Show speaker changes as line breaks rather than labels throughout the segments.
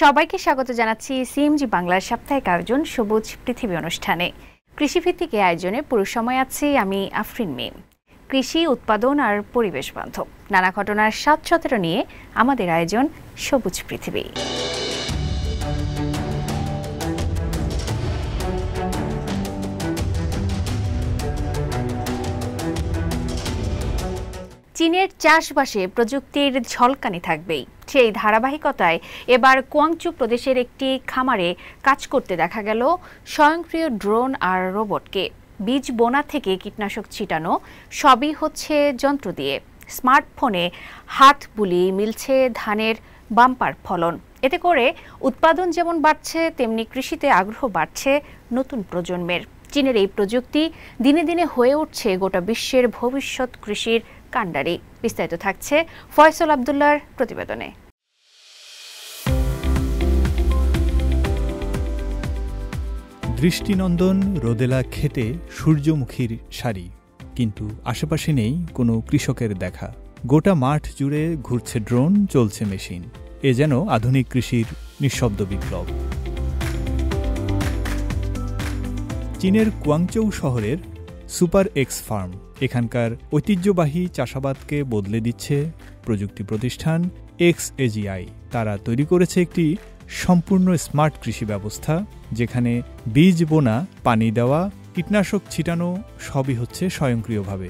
সবাইকে স্বাগত জানাচ্ছি সিএমজি বাংলার সাপ্তাহিক আয়োজন সবুজ পৃথিবী অনুষ্ঠানে। কৃষিভিত্তিক এই আয়োজনে পুরো সময় আছি আমি আফরিন মিম। কৃষি উৎপাদন আর পরিবেশ বান্ধব নানা ঘটনার ৭-১৭ নিয়ে আমাদের আয়োজন সবুজ পৃথিবী। চীনের চাষবাসে প্রযুক্তির ঝলকানি থাকবেই। সেই ধারাবাহিকতায় এবার কোয়াংচু প্রদেশের একটি খামারে কাজ করতে দেখা গেল স্বয়ংক্রিয় ড্রোন আর রোবটকে। বীজ বোনা থেকে কীটনাশক ছিটানো সবই হচ্ছে যন্ত্র দিয়ে। স্মার্টফোনে হাত বুলিয়ে মিলছে ধানের বাম্পার ফলন। এতে করে উৎপাদন যেমন বাড়ছে, তেমনি কৃষিতে আগ্রহ বাড়ছে নতুন প্রজন্মের। চীনের এই প্রযুক্তি দিনে দিনে হয়ে উঠছে গোটা বিশ্বের ভবিষ্যৎ কৃষির কাণ্ডারি। বিস্তারিত থাকছে ফয়সাল আব্দুল্লাহর প্রতিবেদনে।
দৃষ্টিনন্দন রোদেলা খেতে সূর্যমুখীর সারি, কিন্তু আশেপাশে নেই কোনো কৃষকের দেখা। গোটা মাঠ জুড়ে ঘুরছে ড্রোন, চলছে মেশিন। এ যেন আধুনিক কৃষির নিঃশব্দ বিপ্লব। চীনের কুয়াংচৌ শহরের সুপার এক্স ফার্ম, এখানকার ঐতিহ্যবাহী চাষাবাদকে বদলে দিচ্ছে প্রযুক্তি প্রতিষ্ঠান XAGI। তারা তৈরি করেছে একটি সম্পূর্ণ স্মার্ট কৃষি ব্যবস্থা, যেখানে বীজ বোনা, পানি দেওয়া, কীটনাশক ছিটানো সবই হচ্ছে স্বয়ংক্রিয়ভাবে।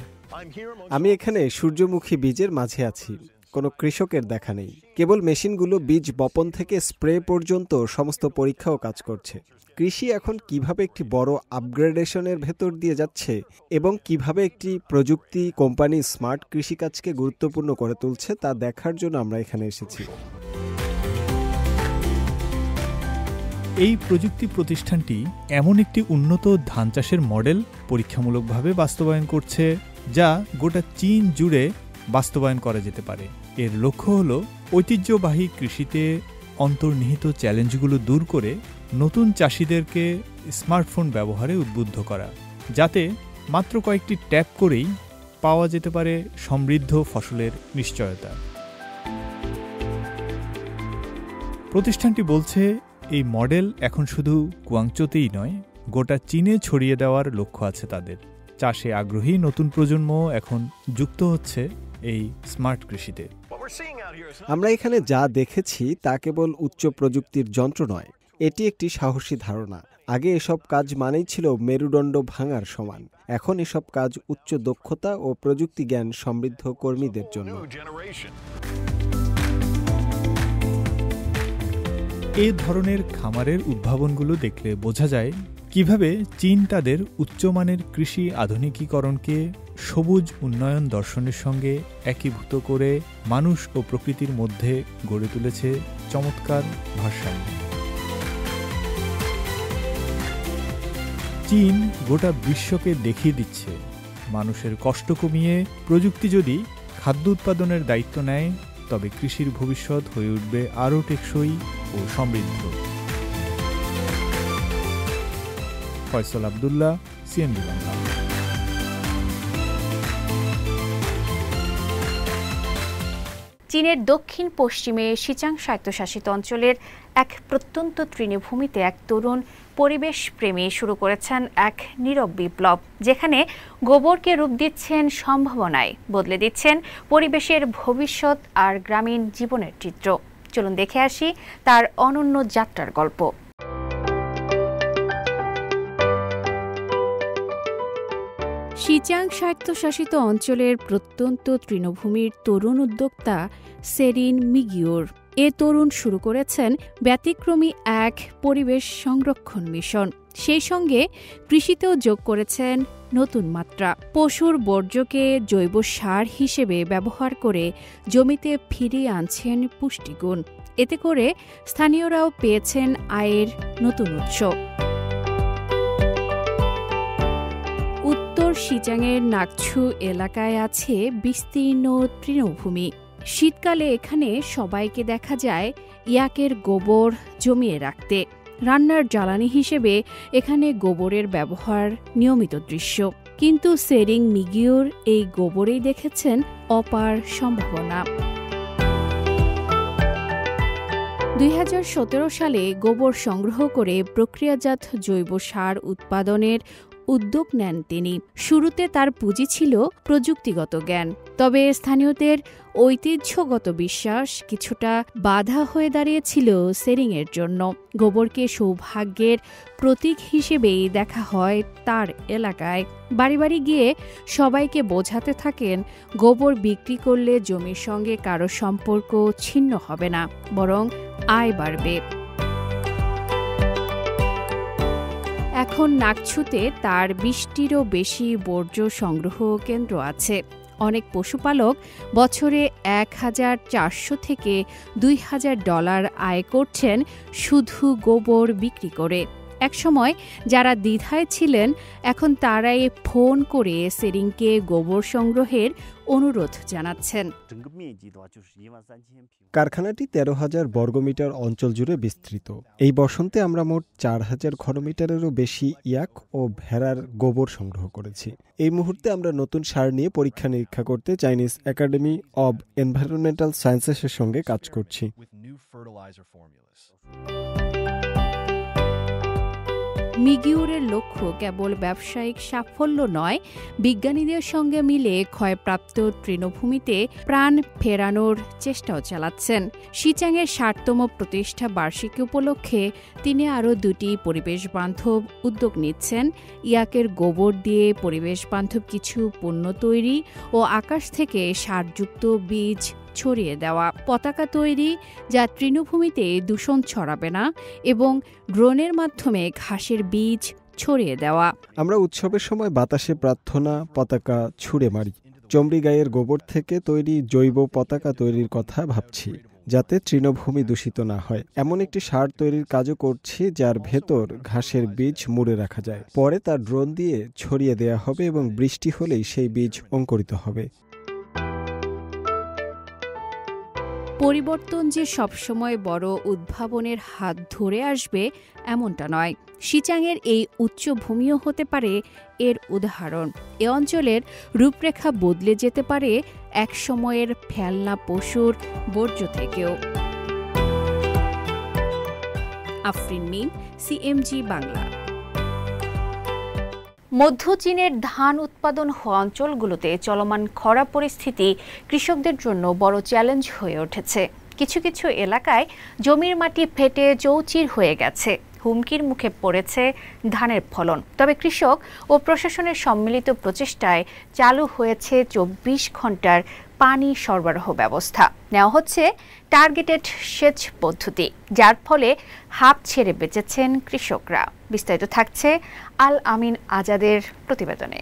আমি এখানে সূর্যমুখী বীজের মাঝে আছি। কোনো কৃষকের দেখা নেই, কেবল মেশিনগুলো বীজ বপন থেকে স্প্রে পর্যন্ত সমস্ত পরীক্ষা ও কাজ করছে। কৃষি এখন কিভাবে একটি বড় আপগ্রেডেশনের ভেতর দিয়ে যাচ্ছে এবং কিভাবে একটি প্রযুক্তি কোম্পানি স্মার্ট কৃষিকাজকে গুরুত্বপূর্ণ করে তুলছে তা দেখার জন্য আমরা এখানে এসেছি।
এই প্রযুক্তি প্রতিষ্ঠানটি এমন একটি উন্নত ধান চাষের মডেল পরীক্ষামূলকভাবে বাস্তবায়ন করছে, যা গোটা চীন জুড়ে বাস্তবায়ন করা যেতে পারে। এর লক্ষ্য হল ঐতিহ্যবাহী কৃষিতে অন্তর্নিহিত চ্যালেঞ্জগুলো দূর করে নতুন চাষিদেরকে স্মার্টফোন ব্যবহারে উদ্বুদ্ধ করা, যাতে মাত্র কয়েকটি ট্যাপ করেই পাওয়া যেতে পারে সমৃদ্ধ ফসলের নিশ্চয়তা। প্রতিষ্ঠানটি বলছে, এই মডেল এখন শুধু কুয়াংচৌতেই নয়, গোটা চীনে ছড়িয়ে দেওয়ার লক্ষ্য আছে তাদের। চাষে আগ্রহী নতুন প্রজন্ম এখন যুক্ত হচ্ছে এই স্মার্ট কৃষিতে।
আমরা এখানে যা দেখেছি তা কেবল উচ্চ প্রযুক্তির যন্ত্র নয়, এটি একটি সাহসী ধারণা। আগে এসব কাজ মানেই ছিল মেরুদণ্ড ভাঙার সমান। এখন এসব কাজ উচ্চ দক্ষতা ও প্রযুক্তি জ্ঞান সমৃদ্ধ কর্মীদের জন্য।
এই ধরনের খামারের উদ্ভাবনগুলো দেখলে বোঝা যায় কিভাবে চীন তাদের উচ্চমানের কৃষি আধুনিকীকরণকে সবুজ উন্নয়ন দর্শনের সঙ্গে একীভূত করে মানুষ ও প্রকৃতির মধ্যে গড়ে তুলেছে চমৎকার ভারসাম্য। চীন গোটা বিশ্বকে দেখিয়ে দিচ্ছে, মানুষের কষ্ট কমিয়ে প্রযুক্তি যদি খাদ্য উৎপাদনের দায়িত্ব নেয়, তবে কৃষির ভবিষ্যৎ হয়ে উঠবে আরও টেকসই ও সমৃদ্ধ। ফয়সাল আব্দুল্লাহ, সিএমজি বাংলা।
চীনের দক্ষিণ পশ্চিমে সিচাং স্বায়ত্তশাসিত অঞ্চলের এক প্রত্যন্ত তৃণভূমিতে এক তরুণ পরিবেশ প্রেমী শুরু করেছেন এক নীরব বিপ্লব, যেখানে গোবরকে রূপ দিচ্ছেন সম্ভাবনায়, বদলে দিচ্ছেন পরিবেশের ভবিষ্যৎ আর গ্রামীণ জীবনের চিত্র। চলুন দেখে আসি তার অনন্য যাত্রার গল্প। সিচাং স্বায়ত্তশাসিত অঞ্চলের প্রত্যন্ত তৃণভূমির তরুণ উদ্যোক্তা সেরিন মিগিওর। এ তরুণ শুরু করেছেন ব্যতিক্রমী এক পরিবেশ সংরক্ষণ মিশন। সেই সঙ্গে কৃষিতেও যোগ করেছেন নতুন মাত্রা। পশুর বর্জ্যকে জৈব সার হিসেবে ব্যবহার করে জমিতে ফিরিয়ে আনছেন পুষ্টিগুণ। এতে করে স্থানীয়রাও পেয়েছেন আয়ের নতুন উৎস। উত্তর সিচাংয়ের নাকছু এলাকায় আছে বিস্তীর্ণ তৃণভূমি। শীতকালে এখানে সবাইকে দেখা যায় ইয়াকের গোবর জমিয়ে রাখতে। রান্নার জ্বালানি হিসেবে এখানে গোবরের ব্যবহার নিয়মিত দৃশ্য। কিন্তু সেরিং মিগিওর এই গোবরেই দেখেছেন অপার সম্ভাবনা।
2017 সালে গোবর সংগ্রহ করে প্রক্রিয়াজাত জৈব সার উৎপাদনের উদ্যোগ নেন তিনি। শুরুতে তার পুঁজি ছিল প্রযুক্তিগত জ্ঞান, তবে স্থানীয়দের ঐতিহ্যগত বিশ্বাস কিছুটা বাধা হয়ে দাঁড়িয়েছিল সেরিংয়ের জন্য। গোবরকে সৌভাগ্যের প্রতীক হিসেবেই দেখা হয় তার এলাকায়। বাড়ি বাড়ি গিয়ে সবাইকে বোঝাতে থাকেন গোবর বিক্রি করলে জমির সঙ্গে কারো সম্পর্ক ছিন্ন হবে না, বরং আয় বাড়বে। এখন নাকছুতে তার 20টিরও বেশি বর্জ্য সংগ্রহ কেন্দ্র আছে। অনেক পশুপালক বছরে $1,400 থেকে $2,000 আয় করছেন শুধু গোবর বিক্রি করে। একসময় যারা দ্বিধায় ছিলেন, এখন তারাই ফোন করে সেরিংকে গোবর সংগ্রহের অনুরোধ জানাচ্ছেন।
কারখানাটি 13,000 বর্গমিটার অঞ্চল জুড়ে বিস্তৃত। এই বসন্তে আমরা মোট 4,000 ঘনমিটারেরও বেশি ইয়াক ও ভেড়ার গোবর সংগ্রহ করেছি। এই মুহূর্তে আমরা নতুন সার নিয়ে পরীক্ষা নিরীক্ষা করতে চাইনিজ একাডেমি অব এনভায়রনমেন্টাল সায়েন্সেসের সঙ্গে কাজ করছি।
মিগিউরের লক্ষ্য কেবল ব্যবসায়িক সাফল্য নয়, বিজ্ঞানীদের সঙ্গে মিলে ক্ষয়প্রাপ্ত তৃণভূমিতে প্রাণ ফেরানোর চেষ্টাও চালাচ্ছেন। শিচাংয়ের 60তম প্রতিষ্ঠা বার্ষিকী উপলক্ষে তিনি আরও 2টি পরিবেশবান্ধব উদ্যোগ নিচ্ছেন। ইয়াকের গোবর দিয়ে পরিবেশবান্ধব কিছু পণ্য তৈরি ও আকাশ থেকে সারযুক্ত বীজ ছড়িয়ে দেওয়া, পতাকা তৈরি যা তৃণভূমিতে দূষণ ছড়াবে না, এবং ড্রোনের মাধ্যমে ঘাসের বীজ ছড়িয়ে দেওয়া।
আমরা উৎসবের সময় বাতাসে প্রার্থনা পতাকা ছুঁড়ে মারি। চমড়ি গায়ের গোবর থেকে তৈরি জৈব পতাকা তৈরির কথা ভাবছি, যাতে তৃণভূমি দূষিত না হয়। এমন একটি সার তৈরির কাজও করছি যার ভেতর ঘাসের বীজ মুড়ে রাখা যায়। পরে তা ড্রোন দিয়ে ছড়িয়ে দেয়া হবে এবং বৃষ্টি হলেই সেই বীজ অঙ্কুরিত হবে।
পরিবর্তন যে সবসময় বড় উদ্ভাবনের হাত ধরে আসবে এমনটা নয়। শিচাংয়ের এই উচ্চভূমিও হতে পারে এর উদাহরণ। এ অঞ্চলের রূপরেখা বদলে যেতে পারে এক সময়ের ফেলনা পশুর বর্জ্য থেকেও। আফরিন মিম, সিএমজি বাংলা।
মধ্য চীনের ধান উৎপাদন হওয়া অঞ্চলগুলোতে চলমান খরা পরিস্থিতি কৃষকদের জন্য বড় চ্যালেঞ্জ হয়ে উঠেছে। কিছু কিছু এলাকায় জমির মাটি ফেটে চৌচির হয়ে গেছে, হুমকির মুখে পড়েছে ধানের ফলন। তবে কৃষক ও প্রশাসনের সম্মিলিত প্রচেষ্টায় চালু হয়েছে 24 ঘন্টার পানি সরবরাহ ব্যবস্থা। নেওয়া হচ্ছে টার্গেটেড সেচ পদ্ধতি, যার ফলে হাঁপ ছেড়ে বেঁচেছেন কৃষকরা। বিস্তারিত থাকছে আল আমিন আজাদের প্রতিবেদনে।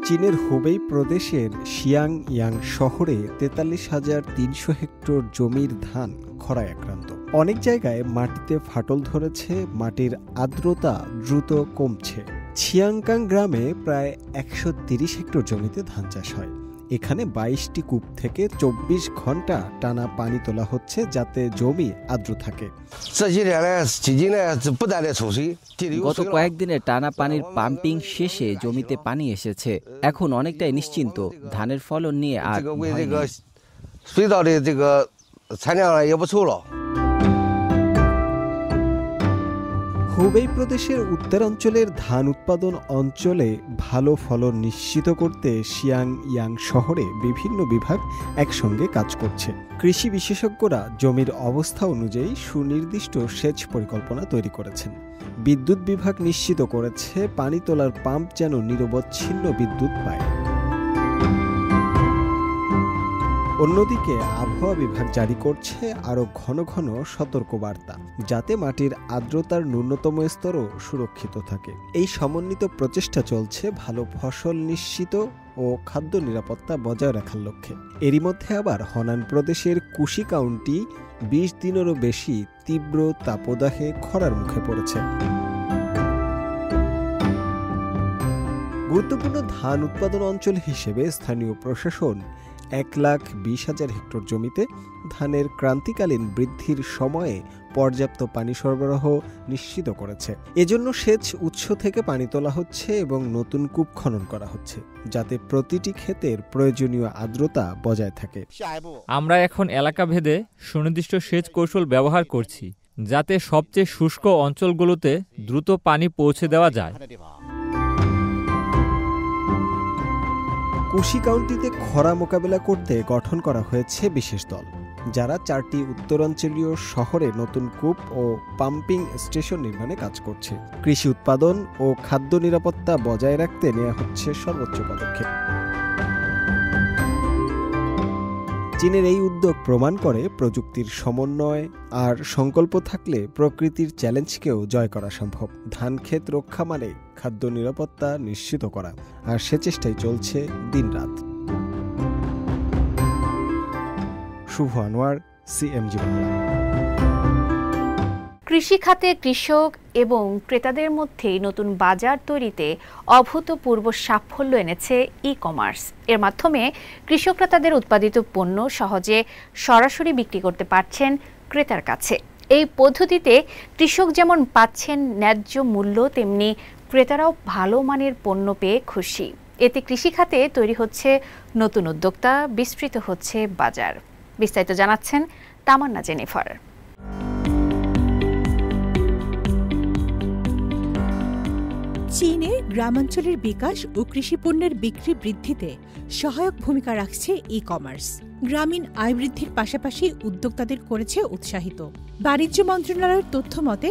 চীনের হুবেই প্রদেশের শিয়াংয়াং শহরে 43,300 হেক্টর জমির ধান খরায় আক্রান্ত। অনেক জায়গায় মাটিতে ফাটল ধরেছে, মাটির আর্দ্রতা দ্রুত কমছে। ছিয়াংকাং গ্রামে প্রায় 130 হেক্টর জমিতে ধান চাষ হয়। এখানে 22টি কূপ থেকে 24 ঘন্টা টানা পানি তোলা হচ্ছে, যাতে জমি আর্দ্র থাকে।
গত কয়েকদিনে টানা পানির পাম্পিং শেষে জমিতে পানি এসেছে। এখন অনেকটাই নিশ্চিন্ত, ধানের ফলন নিয়ে আর ভয় নেই।
হুবেই প্রদেশের উত্তরাঞ্চলের ধান উৎপাদন অঞ্চলে ভালো ফলন নিশ্চিত করতে শিয়াংয়াং শহরে বিভিন্ন বিভাগ একসঙ্গে কাজ করছে। কৃষি বিশেষজ্ঞরা জমির অবস্থা অনুযায়ী সুনির্দিষ্ট সেচ পরিকল্পনা তৈরি করেছেন। বিদ্যুৎ বিভাগ নিশ্চিত করেছে পানি তোলার পাম্প যেন নিরবচ্ছিন্ন বিদ্যুৎ পায়। অন্যদিকে আবহাওয়া বিভাগ জারি করছে আরও ঘন ঘন সতর্কবার্তা, যাতে মাটির আর্দ্রতার ন্যূনতম স্তরও সুরক্ষিত থাকে। এই সমন্বিত প্রচেষ্টা চলছে ভালো ফসল নিশ্চিত ও খাদ্য নিরাপত্তা বজায় রাখার লক্ষ্যে। এরই মধ্যে আবার হনান প্রদেশের কুশি কাউন্টি 20 দিনেরও বেশি তীব্র তাপদাহে খরার মুখে পড়েছে। গুরুত্বপূর্ণ ধান উৎপাদন অঞ্চল হিসেবে স্থানীয় প্রশাসন 1,20,000 হেক্টর জমিতে ধানের ক্রান্তিকালীন বৃদ্ধির সময়ে পর্যাপ্ত পানি সরবরাহ নিশ্চিত করেছে। এজন্য সেচ উৎস থেকে পানি তোলা হচ্ছে এবং নতুন কূপ খনন করা হচ্ছে, যাতে প্রতিটি ক্ষেতের প্রয়োজনীয় আর্দ্রতা বজায় থাকে।
আমরা এখন এলাকাভেদে সুনির্দিষ্ট সেচ কৌশল ব্যবহার করছি, যাতে সবচেয়ে শুষ্ক অঞ্চলগুলোতে দ্রুত পানি পৌঁছে দেওয়া যায়।
কুশি কাউন্টিতে খরা মোকাবেলা করতে গঠন করা হয়েছে বিশেষ দল, যারা 4টি উত্তরাঞ্চলীয় শহরে নতুন কূপ ও পাম্পিং স্টেশন নির্মাণে কাজ করছে। কৃষি উৎপাদন ও খাদ্য নিরাপত্তা বজায় রাখতে নেওয়া হচ্ছে সর্বোচ্চ পদক্ষেপ। চীনের এই উদ্যোগ প্রমাণ করে প্রযুক্তির সমন্বয় আর সংকল্প থাকলে প্রকৃতির চ্যালেঞ্জকেও জয় করা সম্ভব। ধান ক্ষেত রক্ষা মানে খাদ্য নিরাপত্তা নিশ্চিত করা, আর সে চেষ্টাই চলছে দিনরাত। শুভ আনোয়ার, সিএমজি বাংলা।
কৃষি খাতে কৃষক এবং ক্রেতাদের মধ্যে নতুন বাজার তৈরিতে অভূতপূর্ব সাফল্য এনেছে ই কমার্স। এর মাধ্যমে কৃষকরা তাদের উৎপাদিত পণ্য সহজে সরাসরি বিক্রি করতে পারছেন ক্রেতার কাছে। এই পদ্ধতিতে কৃষক যেমন পাচ্ছেন ন্যায্য মূল্য, তেমনি ক্রেতারাও ভালো মানের পণ্য পেয়ে খুশি। এতে কৃষি খাতে তৈরি হচ্ছে নতুন উদ্যোক্তা, বিস্তৃত হচ্ছে বাজার। বিস্তারিত জানাচ্ছেন তামান্না জেনিফার।
চীনে গ্রামাঞ্চলের বিকাশ ও কৃষিপণ্যের বিক্রি বৃদ্ধিতে সহায়ক ভূমিকা রাখছে ই কমার্স। গ্রামীণ আয় বৃদ্ধির পাশাপাশি উদ্যোক্তাদের করেছে উৎসাহিত। বাণিজ্য মন্ত্রণালয়ের তথ্য মতে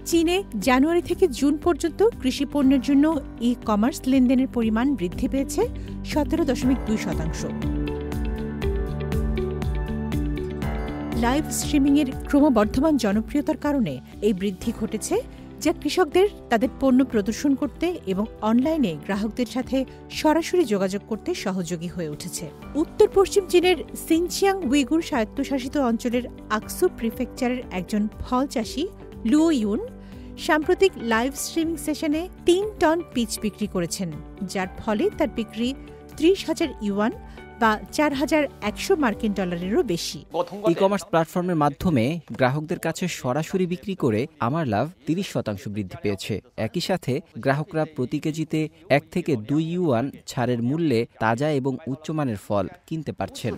চীনে জানুয়ারি থেকে জুন পর্যন্ত কৃষিপণ্যের জন্য ই কমার্স লেনদেনের পরিমাণ বৃদ্ধি পেয়েছে 17.2%। লাইভ স্ট্রিমিংয়ের ক্রমবর্ধমান জনপ্রিয়তার কারণে এই বৃদ্ধি ঘটেছে, যা কৃষকদের তাদের পণ্য প্রদর্শন করতে এবং অনলাইনে গ্রাহকদের সাথে সরাসরি যোগাযোগ করতে সহযোগী হয়ে উঠেছে। উত্তর পশ্চিম চীনের সিনচিয়াং উইগুর স্বায়ত্তশাসিত অঞ্চলের আকসু প্রিফেকচারের একজন ফল চাষী লুও ইউন সাম্প্রতিক লাইভ স্ট্রিমিং সেশনে 3 টন পিচ বিক্রি করেছেন, যার ফলে তার বিক্রি 30,000 ইউয়ান বা $4,100 বেশি।
ই কমার্স প্ল্যাটফর্মের মাধ্যমে গ্রাহকদের কাছে সরাসরি বিক্রি করে আমার লাভ 30% বৃদ্ধি পেয়েছে। একই সাথে গ্রাহকরা প্রতি কেজিতে 1 থেকে 2 ইউয়ান ছাড়ের মূল্যে তাজা এবং উচ্চমানের ফল কিনতে পারছেন।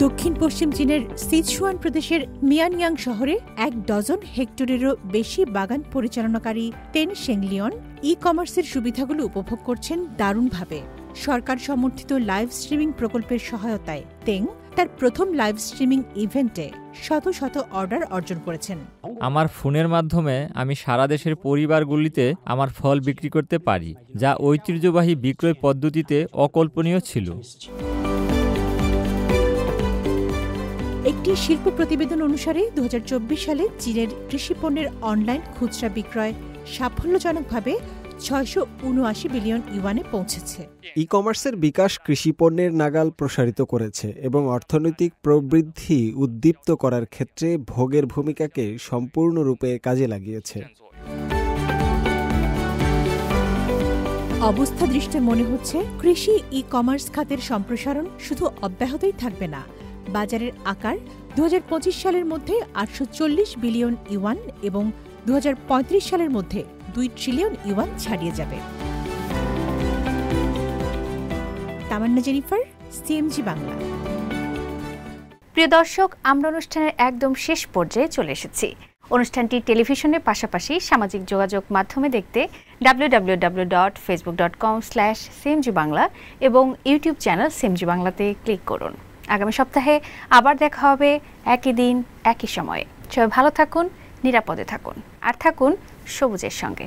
দক্ষিণ পশ্চিম চীনের সিচুয়ান প্রদেশের মিয়ানইয়াং শহরে 1 ডজন হেক্টরেরও বেশি বাগান পরিচালনাকারী তেন শেংলিয়ন ই কমার্সের সুবিধাগুলো উপভোগ করছেন দারুণভাবে। সরকার সমর্থিত লাইভ স্ট্রিমিং প্রকল্পের সহায়তায় তেং তার প্রথম লাইভ স্ট্রিমিং ইভেন্টে শত শত অর্ডার অর্জন করেছেন।
আমার ফোনের মাধ্যমে আমি সারা দেশের পরিবারগুলিতে আমার ফল বিক্রি করতে পারি, যা ঐতিহ্যবাহী বিক্রয় পদ্ধতিতে অকল্পনীয় ছিল।
একটি শিল্প প্রতিবেদন অনুসারে 2024 সালে চীনের কৃষিপণ্যের অনলাইন খুচরা বিক্রয় সাফল্যজনকভাবে 679 বিলিয়ন ইউয়ানে পৌঁছেছে।
ই কমার্সের বিকাশ কৃষিপণ্যের নাগাল প্রসারিত করেছে এবং অর্থনৈতিক প্রবৃদ্ধি উদ্দীপ্ত করার ক্ষেত্রে ভোগের ভূমিকাকে সম্পূর্ণরূপে কাজে লাগিয়েছে।
অবস্থা দৃষ্টে মনে হচ্ছে কৃষি ই কমার্স খাতের সম্প্রসারণ শুধু অব্যাহতই থাকবে না। বাজারের আকার 2025 সালের মধ্যে 840 বিলিয়ন ইউয়ান এবং 2035 সালের মধ্যে 2 ট্রিলিয়ন ইউয়ান ছাড়িয়ে যাবে। তামান্না জেনিফার, সিএমজি বাংলা।
প্রিয় দর্শক, আমরা অনুষ্ঠানের একদম শেষ পর্যায়ে চলে এসেছি। অনুষ্ঠানটি টেলিভিশনের পাশাপাশি সামাজিক যোগাযোগ মাধ্যমে দেখতে www.facebook.com/cmgbangla এবং ইউটিউব চ্যানেল সিএমজি বাংলাতে ক্লিক করুন। আগামী সপ্তাহে আবার দেখা হবে একই দিন একই সময়ে। সবাই ভালো থাকুন, নিরাপদে থাকুন, আর থাকুন সবুজের সঙ্গে।